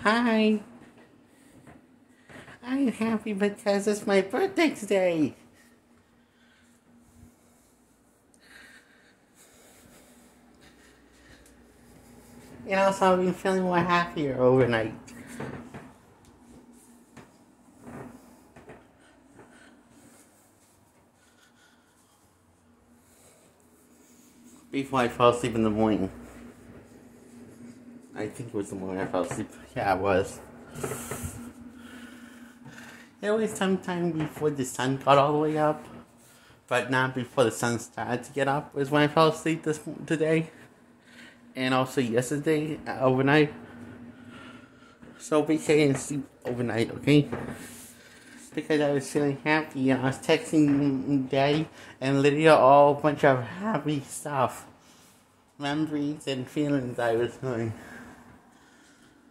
Hi. I'm happy because it's my birthday today. And also, I've been feeling more happier overnight. Before I fell asleep in the morning. I think it was the morning I fell asleep. Yeah, it was. It was sometime before the sun got all the way up. But not before the sun started to get up was when I fell asleep today. And also yesterday, overnight. So we can't sleep overnight, okay? Because I was feeling happy and I was texting Daddy and Lydia all a bunch of happy stuff. Memories and feelings I was feeling.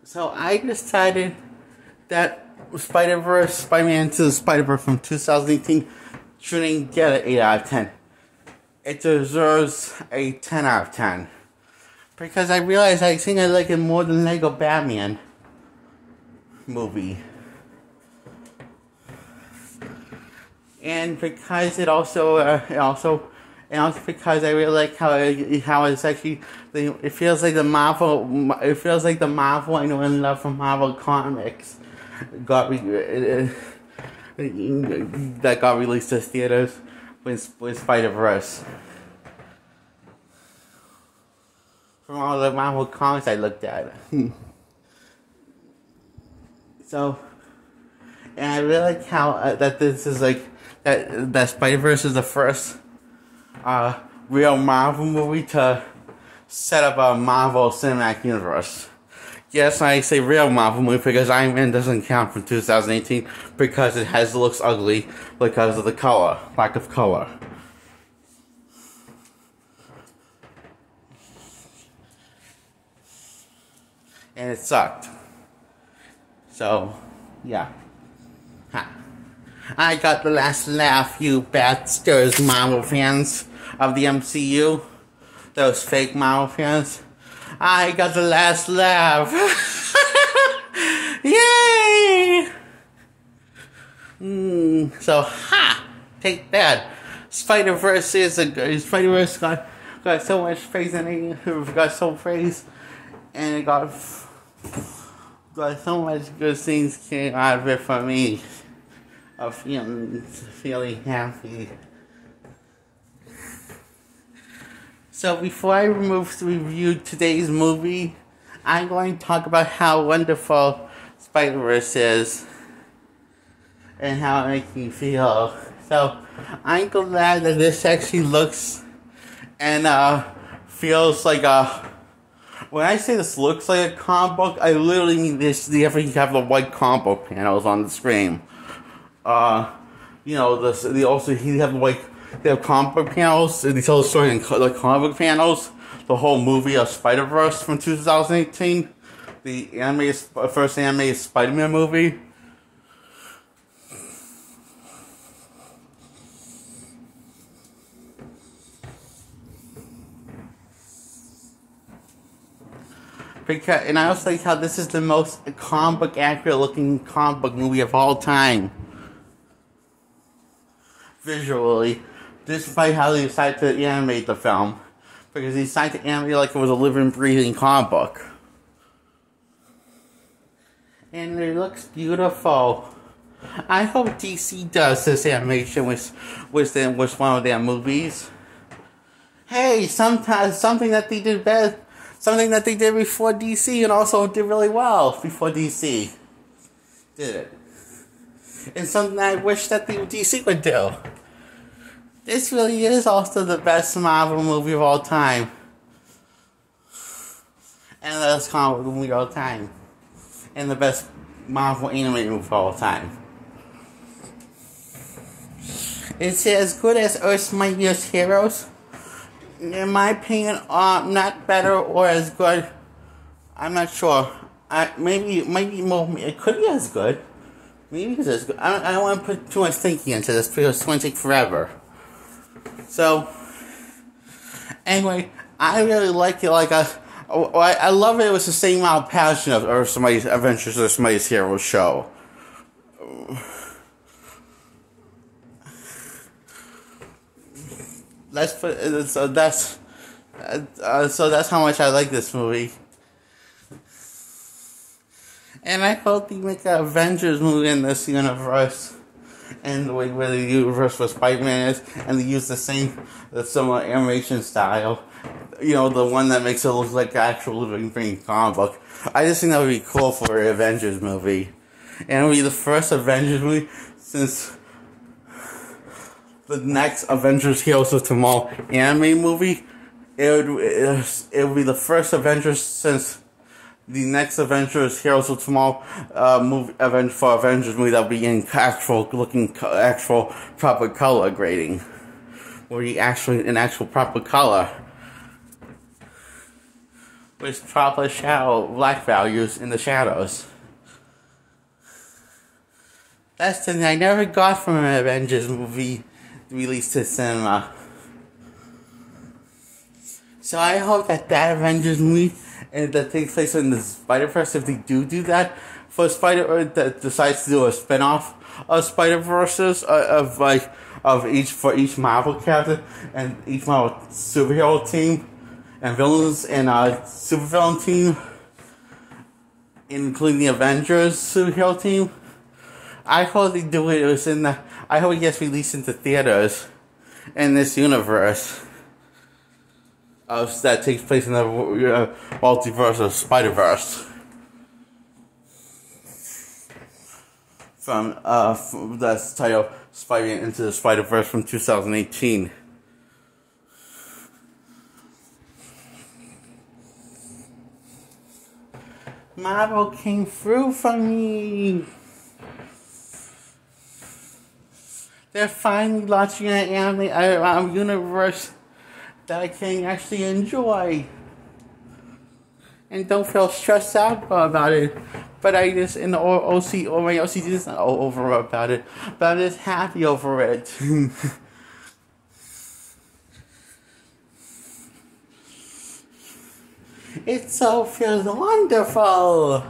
So I decided that Spider-Man Into the Spider-Verse from 2018 shouldn't get an 8 out of 10. It deserves a 10 out of 10. Because I realized I think I like it more than Lego Batman movie. And because it also because I really like how it's actually, it feels like the Marvel I know and love from Marvel Comics that got released to theaters with Spider-Verse. From all the Marvel comics I looked at. So, and I really like how that this is like that Spider-Verse is the first real Marvel movie to set up a Marvel Cinematic Universe. Yes, I say real Marvel movie because Iron Man doesn't count from 2018 because it looks ugly because of the lack of color. And it sucked. So, yeah. Ha. I got the last laugh, you bastards, Marvel fans of the MCU. Those fake Marvel fans. I got the last laugh. Yay! So, take that. Spider-Verse got so much praise and it got so praise. And it got so much good things came out of it for me. Of feeling happy. So before I move to review today's movie, I'm going to talk about how wonderful Spider-Verse is. And how it makes me feel. So I'm glad that this actually looks and feels like a... When I say this looks like a comic book, I literally mean this. You have the white comic book panels on the screen. He have comic book panels. They tell the story in the comic book panels. The whole movie of Spider-Verse from 2018, the first animated Spider-Man movie. And I also like how this is the most comic book accurate looking comic book movie of all time. Visually. Despite how they decided to animate the film. Because they decided to animate it like it was a living, breathing comic book. And it looks beautiful. I hope DC does this animation with one of their movies. Hey, sometimes something that they did best. Something that they did before DC and also did really well before DC did it. And something I wish that DC would do. This really is also the best Marvel movie of all time. And the best comic movie of all time. And the best Marvel animated movie of all time. It's as good as Earth's Mightiest Heroes. In my opinion, not better or as good. I'm not sure. Maybe more. It could be as good. Maybe it's as good. I don't want to put too much thinking into this because it's going to take forever. So, anyway, I really like it. I love it was the same amount of passion of somebody's adventures or somebody's hero show. So that's how much I like this movie. And I hope they make an Avengers movie in this universe. And the way where the universe where Spider-Man is, and they use the similar animation style. You know, the one that makes it look like an actual living comic book. I just think that would be cool for an Avengers movie. And it would be the first Avengers movie since the next Avengers Heroes of Tomorrow anime movie. It would be the first Avengers since the next Avengers Heroes of Tomorrow Avengers movie that'll be in actual proper color grading. Where you actually in actual proper color. With proper black values in the shadows. That's the thing I never got from an Avengers movie released to cinema. So I hope that Avengers movie that takes place in the Spider-Verse, if they do that, for that decides to do a spin-off of Spider-Verses of each Marvel character and each Marvel superhero team and villains and supervillain team, including the Avengers superhero team. I hope they do it. I hope it gets released into theaters in this universe that takes place in the multiverse of Spider-Verse. From that's titled Spider-Man Into the Spider-Verse from 2018. Marvel came through for me. They're finally launching an anime universe that I can actually enjoy. And don't feel stressed out about it. But I just, my OCD is not over about it. But I'm just happy over it. It so feels wonderful.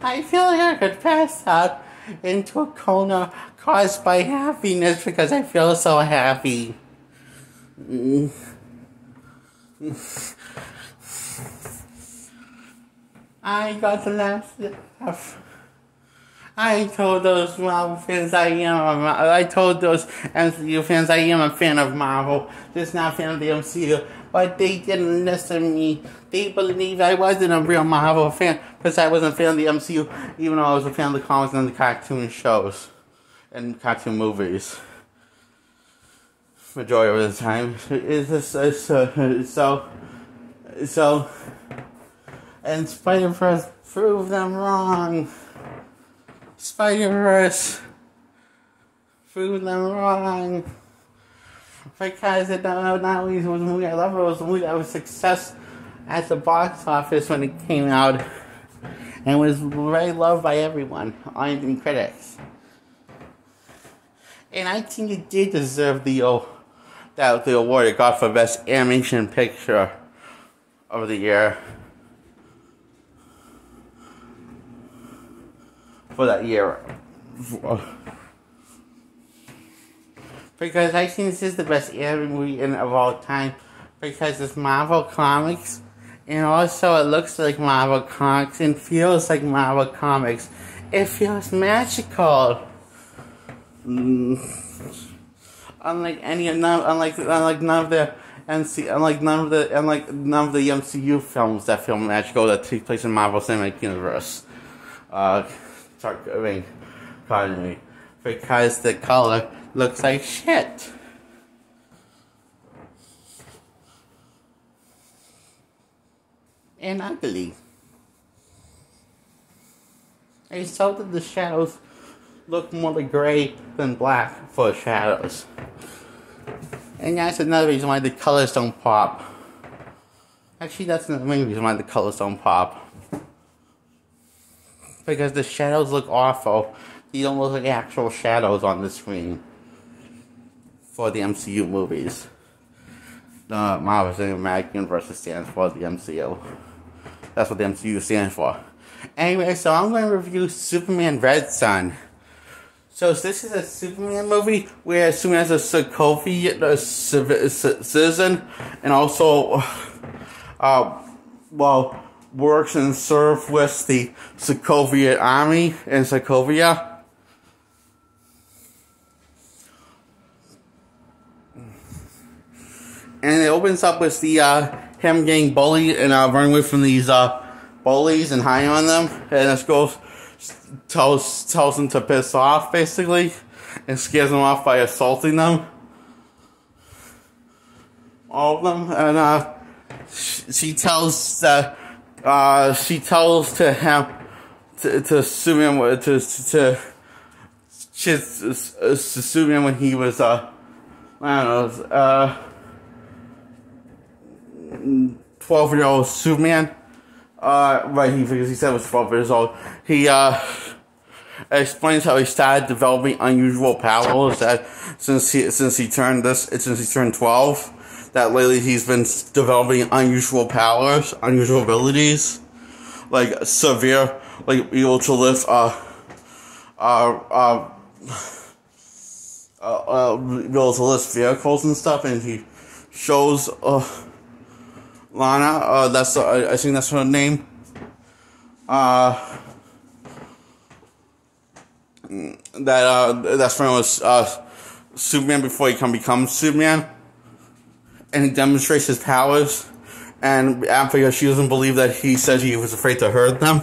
I feel like I could pass out into a coma caused by happiness because I feel so happy. I got the last laugh. I told those Marvel fans I told those MCU fans I am a fan of Marvel, just not a fan of the MCU. But they didn't listen to me. They believed I wasn't a real Marvel fan because I wasn't a fan of the MCU, even though I was a fan of the comics and the cartoon shows and cartoon movies. Majority of the time, and Spider-Verse proved them wrong. Spider-Verse proved them wrong. Because it not only was a movie I love, it was a movie that was a success at the box office when it came out. And was very loved by everyone, including critics. And I think it did deserve the award it got for Best Animation Picture of the year. For that year. Because I think this is the best anime movie of all time. Because it's Marvel Comics. And also it looks like Marvel Comics and feels like Marvel Comics. It feels magical. Unlike none of the MCU films that feel magical that take place in Marvel Cinematic Universe. Pardon me. Because the color looks like shit. And ugly. And so that the shadows look more like gray than black for shadows. And that's another reason why the colors don't pop. Actually, that's the main reason why the colors don't pop. Because the shadows look awful. They don't look like actual shadows on the screen. For the MCU movies. the Marvel Cinematic Universe stands for, the MCU. That's what the MCU stands for. Anyway, so I'm going to review Superman Red Son. So this is a Superman movie where Superman is a Sokovian citizen and also, works and serves with the Sokovian army in Sokovia. And it opens up with the him getting bullied and running away from these bullies and hiding on them. And this goes tells him to piss off, basically, and scares them off by assaulting them. All of them. And she tells to him to Superman to Superman when he was I don't know 12-year-old Superman. Because he said it was 12 years old. He explains how he started developing unusual powers. That since he turned 12, that lately he's been developing unusual powers, unusual abilities, like severe, like being able to lift vehicles and stuff. And he shows Lana, I think that's her name. That's when it was Superman before he can become Superman, and he demonstrates his powers. And after, she doesn't believe that he said he was afraid to hurt them,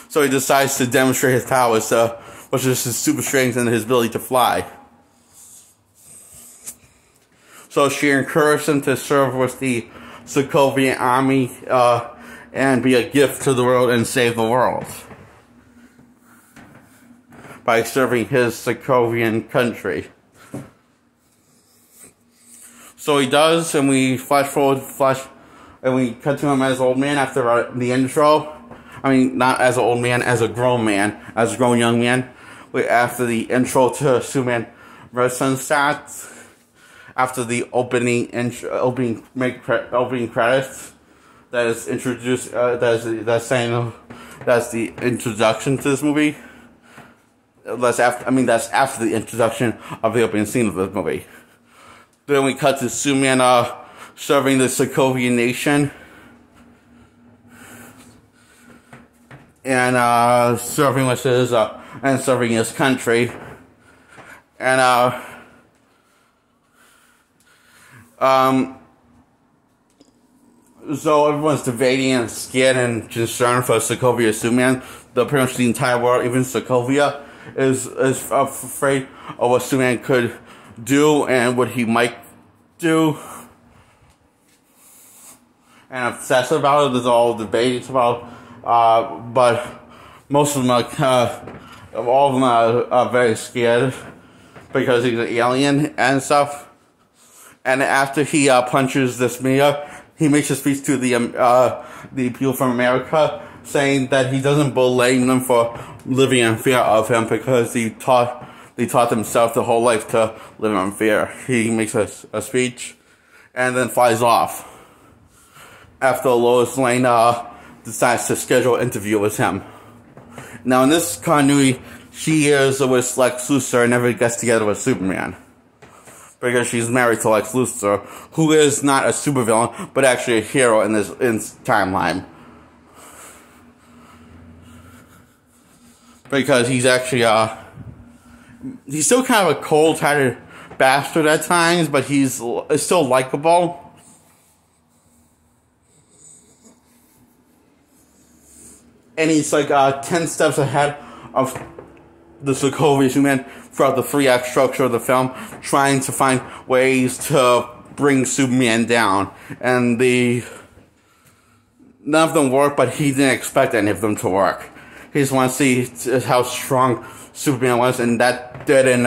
so he decides to demonstrate his powers, which is his super strength and his ability to fly. So she encouraged him to serve with the Sokovian army and be a gift to the world and save the world by serving his Sokovian country. So he does, and we flash and we cut to him as an old man after the intro. I mean, not as an old man, as a grown man, as a grown young man. After the intro to Superman Red Son starts. After the opening credits, that is introduced. That's the introduction to this movie. That's after the introduction of the opening scene of the movie. Then we cut to Superman serving the Sokovian nation and serving his country, and so everyone's debating and scared and concerned for Sokovia Superman. Pretty much the entire world, even Sokovia, is afraid of what Superman could do and what he might do, and obsessed about it. There's all debates about, but most of them all of them are very scared because he's an alien and stuff. And after he punches this mayor, he makes a speech to the people from America, saying that he doesn't blame them for living in fear of him because they taught themselves the whole life to live in fear. He makes a speech and then flies off. After Lois Lane decides to schedule an interview with him. Now in this continuity, she is with Lex Luthor and never gets together with Superman, because she's married to Lex Luthor, who is not a supervillain, but actually a hero in this timeline. Because he's actually, he's still kind of a cold-hearted bastard at times, but he's still likable. And he's like 10 steps ahead of the Sokovia Superman throughout the 3-act structure of the film, trying to find ways to bring Superman down. And none of them work, but he didn't expect any of them to work. He just wanted to see how strong Superman was, and that didn't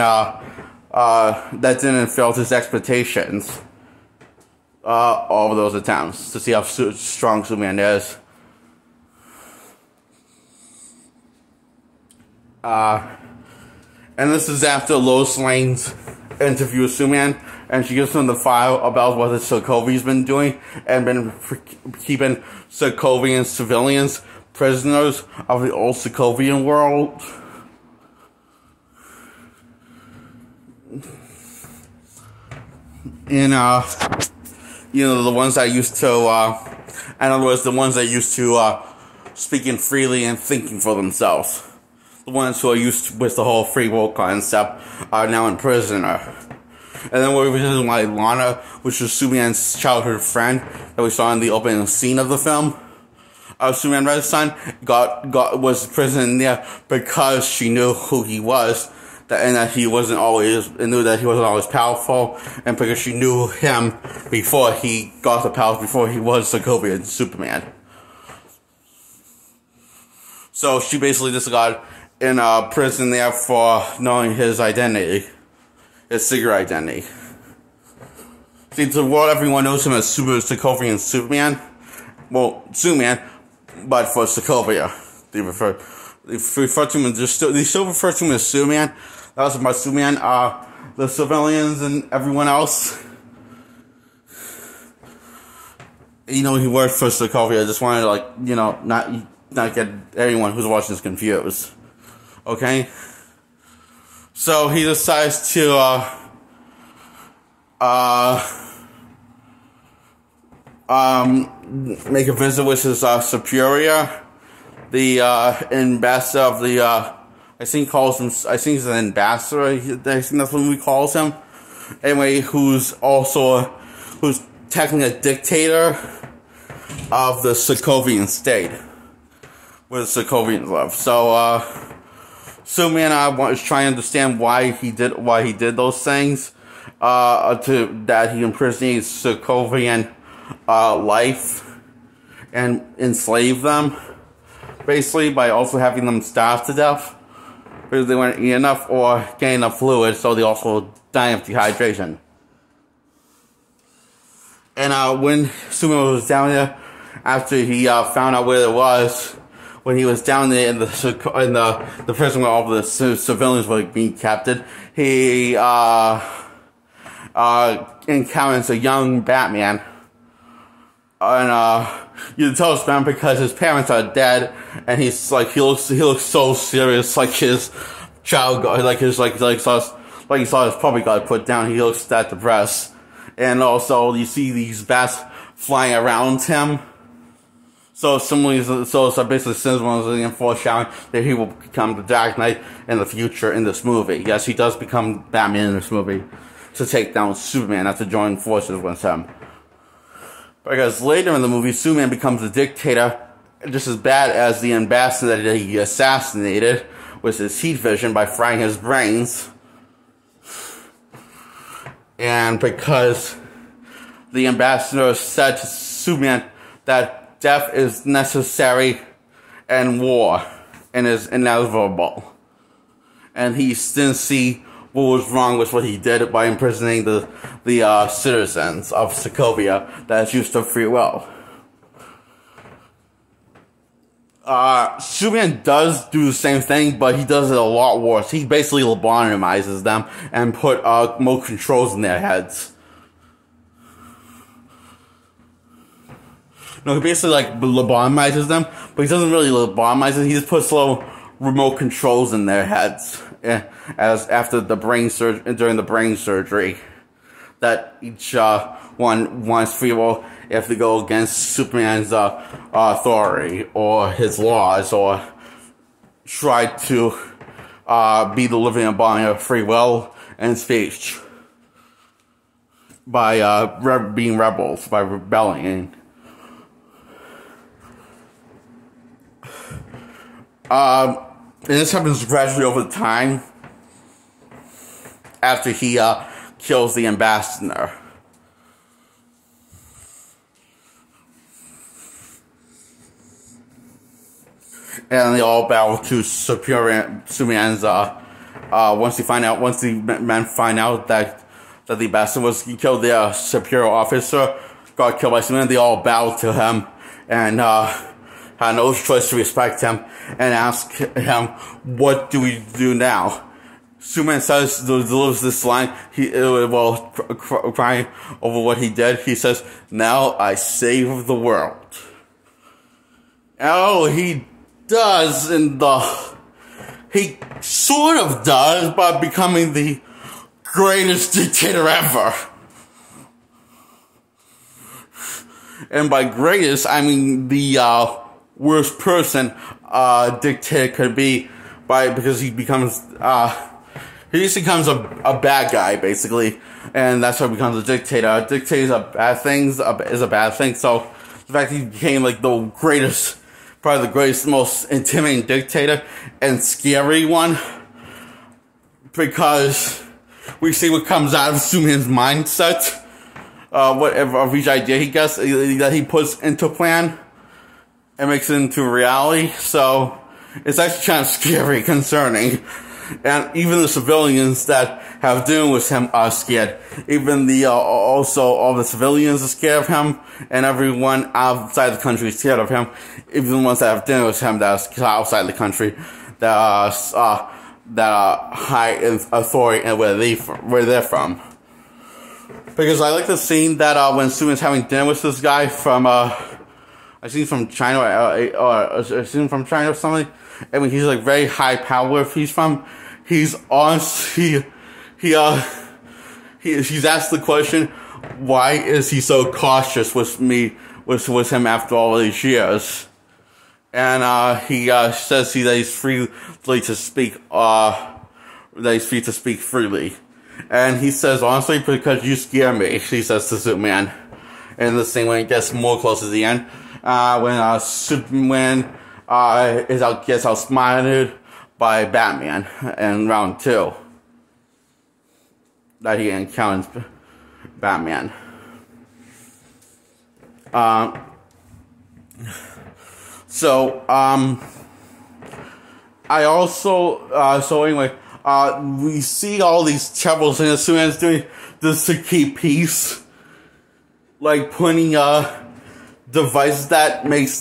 fulfill his expectations. All of those attempts to see how strong Superman is. And this is after Lois Lane's interview with Superman, and she gives him the file about what the Sokovi's been doing and been keeping Sokovian civilians prisoners of the old Sokovian world. And, the ones that used to, in other words, the ones that used to, speaking freely and thinking for themselves. The ones who are used with the whole free will concept are now in prison. And then we're visiting like Lana, which was Superman's childhood friend that we saw in the opening scene of the film. Superman Red Sun was in prison there because she knew who he was, and that he wasn't always, and knew that he wasn't always powerful, and because she knew him before he got the powers, before he was Sokovian Superman. So she basically just got in prison there for knowing his identity, his secret identity. See, to the world, everyone knows him as Sokovian Superman. Well, Superman, but for Sokovia, they refer to him as they still refer to him as Superman. That was about Superman. The civilians and everyone else. He worked for Sokovia. I just wanted to not get anyone who's watching this confused. Okay? So he decides to make a visit with his superior, the ambassador of the I think he's an ambassador. I think that's what we calls him. Anyway, who's technically a dictator of the Sokovian state, where the Sokovians live. So Superman is trying to understand why he did those things, that he impersonated Sokovian life and enslaved them, basically, by also having them starve to death because they weren't eating enough or getting enough fluid, so they also die of dehydration. And when Superman was down there, after he found out where it was, when he was down there in the prison where all the civilians were being captured, he encounters a young Batman. And you can tell it's Batman because his parents are dead, and he looks so serious, like his child, he saw his puppy got put down. He looks that depressed, and also you see these bats flying around him. So basically, symbolizing and foreshadowing that he will become the Dark Knight in the future in this movie. Yes, he does become Batman in this movie to take down Superman, not to join forces with him. Because later in the movie, Superman becomes a dictator just as bad as the ambassador that he assassinated with his heat vision by frying his brains. And because the ambassador said to Superman that death is necessary in war and is inevitable. And he didn't see what was wrong with what he did by imprisoning the citizens of Sokovia that is used to free will. Superman does do the same thing, but he does it a lot worse. He basically lobotomizes them and put more controls in their heads. No, he basically lobotomizes them, but he doesn't really lobotomize them. He just puts little remote controls in their heads. As after the during the brain surgery, that each one wants free will if they go against Superman's authority or his laws, or try to be the living embodiment of free will and speech by being rebels, by rebelling. And this happens gradually over time after he kills the ambassador. And they all bow to Superman's, once the men find out that the ambassador he killed their superior officer, got killed by Superman, they all bow to him and had no choice to respect him and ask him, what do we do now? Superman delivers this line, crying over what he did. He says, "Now I save the world." Oh, he does he sort of does by becoming the greatest dictator ever. And by greatest, I mean the worst person dictator could be, because he becomes he just becomes a bad guy, basically, and that's how he becomes a dictator. A dictator is a bad thing. So the fact he became like the greatest, probably the greatest, most intimidating dictator and scary one, because we see what comes out of Superman's mindset. Of each idea he gets, that he puts into plan and makes it into reality. So it's actually kind of scary, concerning. And even the civilians that have dealing with him are scared. Even also all the civilians are scared of him, and everyone outside the country is scared of him. Even the ones that have dealing with him that are outside the country, that are high in authority and where they're from. Because I like the scene that when Superman's having dinner with this guy from I seen from China or something. I mean, he's like very high power. He's honest. She's asked the question, why is he so cautious with him after all these years? And he says that he's free to speak. That he's free to speak freely. And he says, honestly, because you scare me, he says to Superman. And the same way it gets more close to the end, when Superman gets outsmarted by Batman in round 2. That he encounters Batman. We see all these troubles and Superman's doing this to keep peace. Like putting devices that makes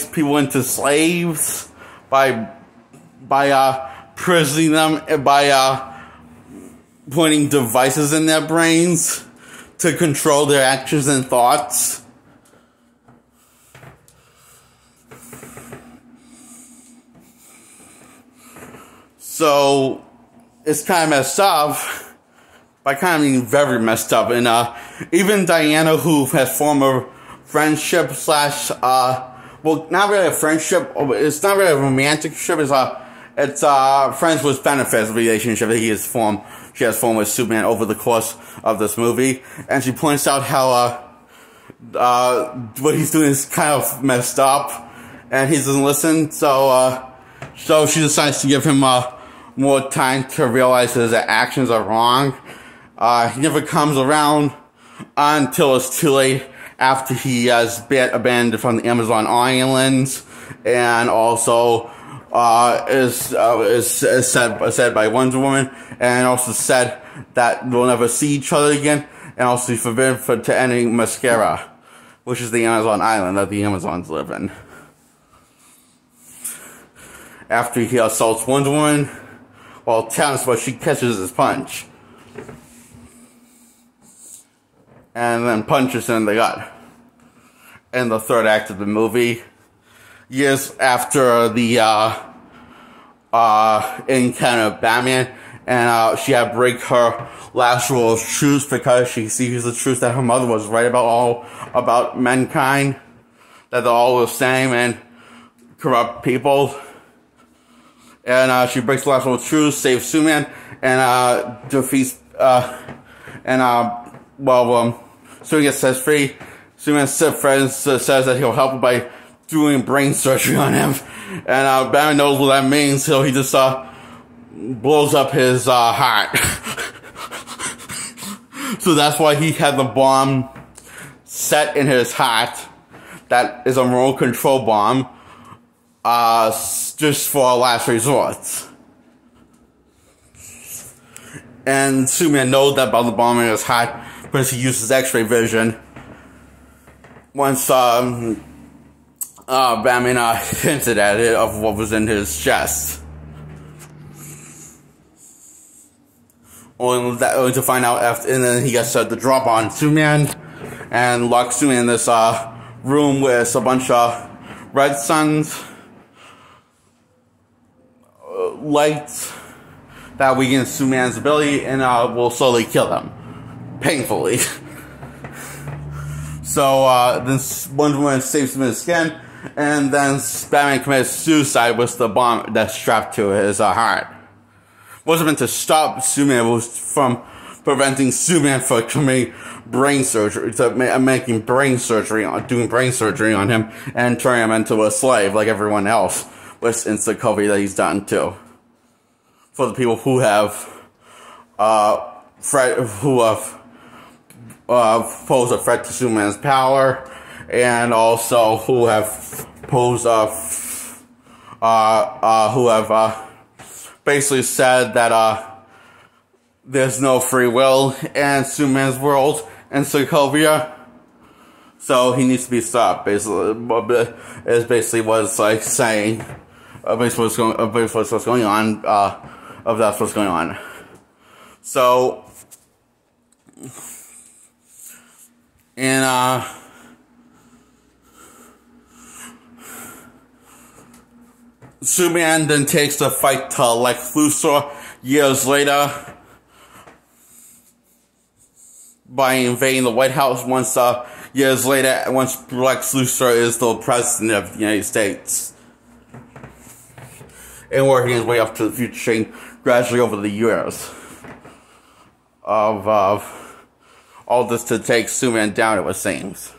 people into slaves by prisoning them, and by putting devices in their brains to control their actions and thoughts. So it's kind of messed up. By kind of mean very messed up. And even Diana, who has formed a friendship slash well, not really a friendship. It's not really a romantic ship. It's friends with benefits relationship that she has formed with Superman over the course of this movie. And she points out how what he's doing is kind of messed up, and he doesn't listen. So she decides to give him more time to realize that his actions are wrong. He never comes around until it's too late, after he has been abandoned from the Amazon islands, and also is said by Wonder Woman, and also said that we'll never see each other again, and also forbidden to any Mascara, which is the Amazon island that the Amazons live in. After he assaults Wonder Woman, but she catches his punch. And then punches him in the gut. In the third act of the movie, years after the encounter of Batman, and she had to break her last rule of truth, because she sees the truth that her mother was right about mankind, that they're all the same and corrupt people. And she breaks the last rule of truth, saves Superman, and defeats Superman gets set free. Superman's friend says that he'll help her by doing brain surgery on him. And Batman knows what that means, so he just blows up his heart. So that's why he had the bomb set in his heart. That is a remote control bomb, just for a last resort. And Superman knows that about the bomb in his heart, because he uses X-ray vision. Once Batman hinted at it of what was in his chest. only to find out after, and then he gets the drop on Superman, and locks Superman in this room with a bunch of red suns lights that weaken Superman's ability and will slowly kill him painfully. So then Wonder Woman saves him in his skin, and then Batman commits suicide with the bomb that's strapped to his heart. Wasn't meant to stop Superman, it was from preventing Superman from committing brain surgery, doing brain surgery on him, and turning him into a slave like everyone else with instant copy that he's done too. For the people who have posed a threat to Superman's power, and also who have posed basically said that there's no free will in Superman's world in Sokovia, so he needs to be stopped. Basically, is basically what it's like saying. Basically, what's going on. That's what's going on. So, and Superman then takes the fight to Lex Luthor years later by invading the White House. Once Lex Luthor is the president of the United States, and working his way up to the future chain gradually over the years of all this to take Superman down, it seems.